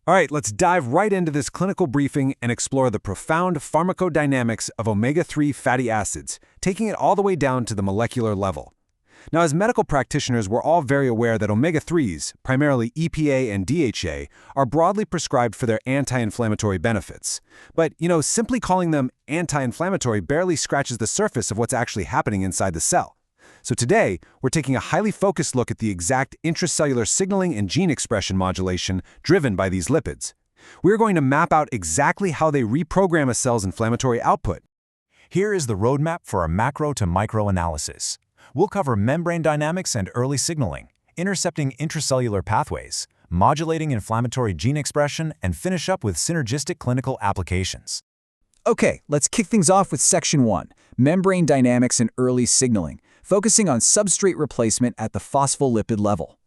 All right, let's dive right into this clinical briefing and explore the profound pharmacodynamics of omega-3 fatty acids, taking it all the way down to the molecular level. Now, as medical practitioners, we're all very aware that omega-3s, primarily EPA and DHA, are broadly prescribed for their anti-inflammatory benefits. But, simply calling them anti-inflammatory barely scratches the surface of what's actually happening inside the cell. So today, we're taking a highly focused look at the exact intracellular signaling and gene expression modulation driven by these lipids. We're going to map out exactly how they reprogram a cell's inflammatory output. Here is the roadmap for our macro to micro analysis. We'll cover membrane dynamics and early signaling, intercepting intracellular pathways, modulating inflammatory gene expression, and finish up with synergistic clinical applications. Okay, let's kick things off with Section 1, Membrane Dynamics and Early Signaling, focusing on substrate replacement at the phospholipid level.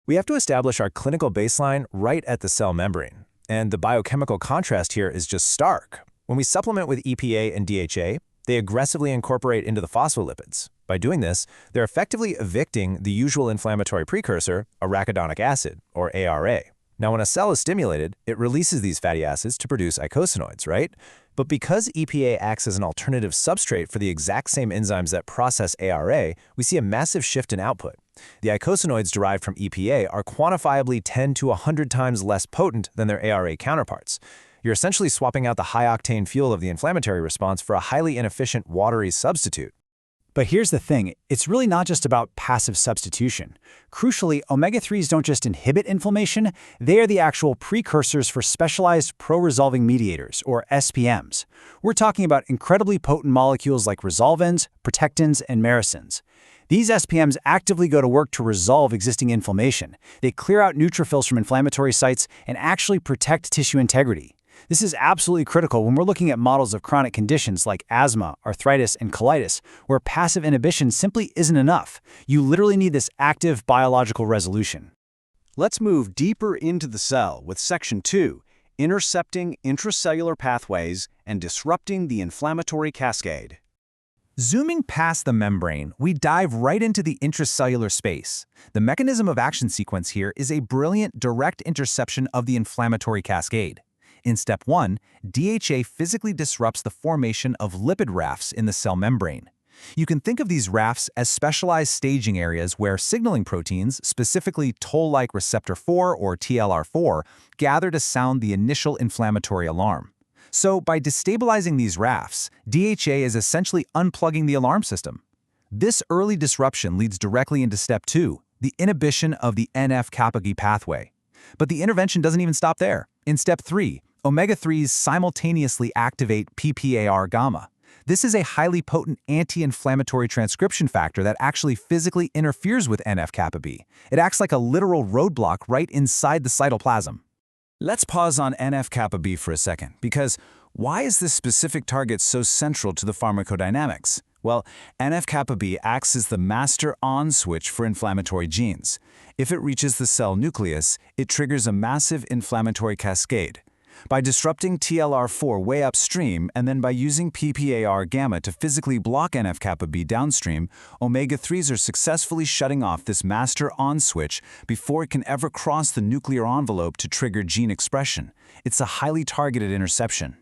We have to establish our clinical baseline right at the cell membrane, and the biochemical contrast here is just stark. When we supplement with EPA and DHA, they aggressively incorporate into the phospholipids. By doing this, they're effectively evicting the usual inflammatory precursor, arachidonic acid, or ARA. Now, when a cell is stimulated, it releases these fatty acids to produce eicosanoids, right? But because EPA acts as an alternative substrate for the exact same enzymes that process ARA, we see a massive shift in output. The eicosanoids derived from EPA are quantifiably 10 to 100 times less potent than their ARA counterparts. You're essentially swapping out the high-octane fuel of the inflammatory response for a highly inefficient, watery substitute. But here's the thing, it's really not just about passive substitution. Crucially, omega-3s don't just inhibit inflammation, they are the actual precursors for specialized pro-resolving mediators, or SPMs. We're talking about incredibly potent molecules like resolvins, protectins, and myrisins. These SPMs actively go to work to resolve existing inflammation. They clear out neutrophils from inflammatory sites and actually protect tissue integrity. This is absolutely critical when we're looking at models of chronic conditions like asthma, arthritis, and colitis, where passive inhibition simply isn't enough. You literally need this active biological resolution. Let's move deeper into the cell with Section 2, Intercepting Intracellular Pathways and Disrupting the Inflammatory Cascade. Zooming past the membrane, we dive right into the intracellular space. The mechanism of action sequence here is a brilliant direct interception of the inflammatory cascade. In step 1, DHA physically disrupts the formation of lipid rafts in the cell membrane. You can think of these rafts as specialized staging areas where signaling proteins, specifically toll-like receptor 4 or TLR4, gather to sound the initial inflammatory alarm. So by destabilizing these rafts, DHA is essentially unplugging the alarm system. This early disruption leads directly into step 2, the inhibition of the NF-kappa B pathway. But the intervention doesn't even stop there. In step 3, omega-3s simultaneously activate PPAR-gamma. This is a highly potent anti-inflammatory transcription factor that actually physically interferes with NF-kappa B. It acts like a literal roadblock right inside the cytoplasm. Let's pause on NF-kappa B for a second, because why is this specific target so central to the pharmacodynamics? Well, NF-kappa B acts as the master on switch for inflammatory genes. If it reaches the cell nucleus, it triggers a massive inflammatory cascade. By disrupting TLR4 way upstream and then by using PPAR-gamma to physically block NF-kappa B downstream, omega-3s are successfully shutting off this master on switch before it can ever cross the nuclear envelope to trigger gene expression. It's a highly targeted interception.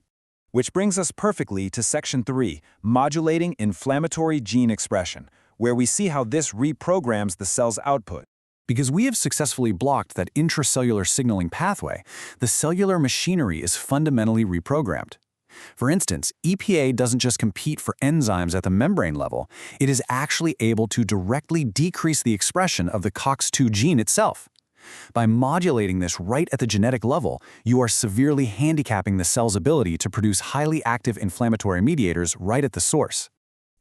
Which brings us perfectly to Section 3, Modulating Inflammatory Gene Expression, where we see how this reprograms the cell's output. Because we have successfully blocked that intracellular signaling pathway, the cellular machinery is fundamentally reprogrammed. For instance, EPA doesn't just compete for enzymes at the membrane level, it is actually able to directly decrease the expression of the COX-2 gene itself. By modulating this right at the genetic level, you are severely handicapping the cell's ability to produce highly active inflammatory mediators right at the source.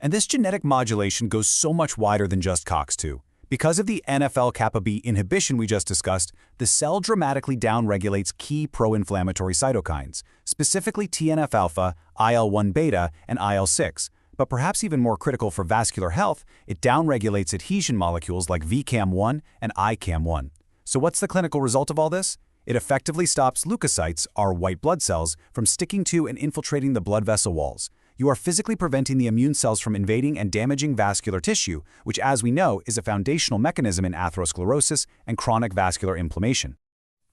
And this genetic modulation goes so much wider than just COX-2. Because of the NF-kappa B inhibition we just discussed, the cell dramatically downregulates key pro-inflammatory cytokines, specifically TNF-alpha, IL-1 beta, and IL-6. But perhaps even more critical for vascular health, it downregulates adhesion molecules like VCAM1 and ICAM1. So what's the clinical result of all this? It effectively stops leukocytes, our white blood cells, from sticking to and infiltrating the blood vessel walls. You are physically preventing the immune cells from invading and damaging vascular tissue, which, as we know, is a foundational mechanism in atherosclerosis and chronic vascular inflammation.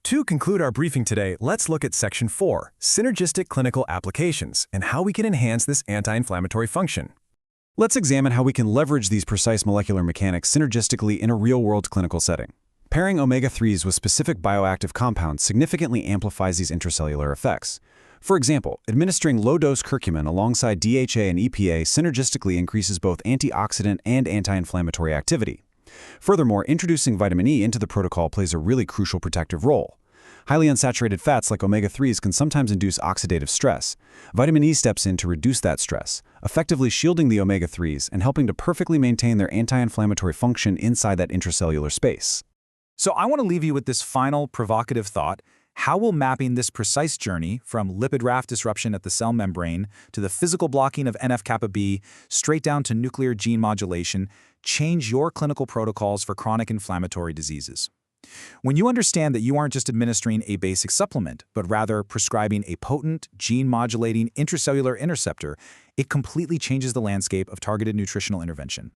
To conclude our briefing today, let's look at Section 4, Synergistic Clinical Applications, and how we can enhance this anti-inflammatory function. Let's examine how we can leverage these precise molecular mechanics synergistically in a real-world clinical setting. Pairing omega-3s with specific bioactive compounds significantly amplifies these intracellular effects. For example, administering low-dose curcumin alongside DHA and EPA synergistically increases both antioxidant and anti-inflammatory activity. Furthermore, introducing vitamin E into the protocol plays a really crucial protective role. Highly unsaturated fats like omega-3s can sometimes induce oxidative stress. Vitamin E steps in to reduce that stress, effectively shielding the omega-3s and helping to perfectly maintain their anti-inflammatory function inside that intracellular space. So I want to leave you with this final provocative thought. How will mapping this precise journey from lipid raft disruption at the cell membrane to the physical blocking of NF-kappa B straight down to nuclear gene modulation change your clinical protocols for chronic inflammatory diseases? When you understand that you aren't just administering a basic supplement, but rather prescribing a potent, gene-modulating intracellular interceptor, it completely changes the landscape of targeted nutritional intervention.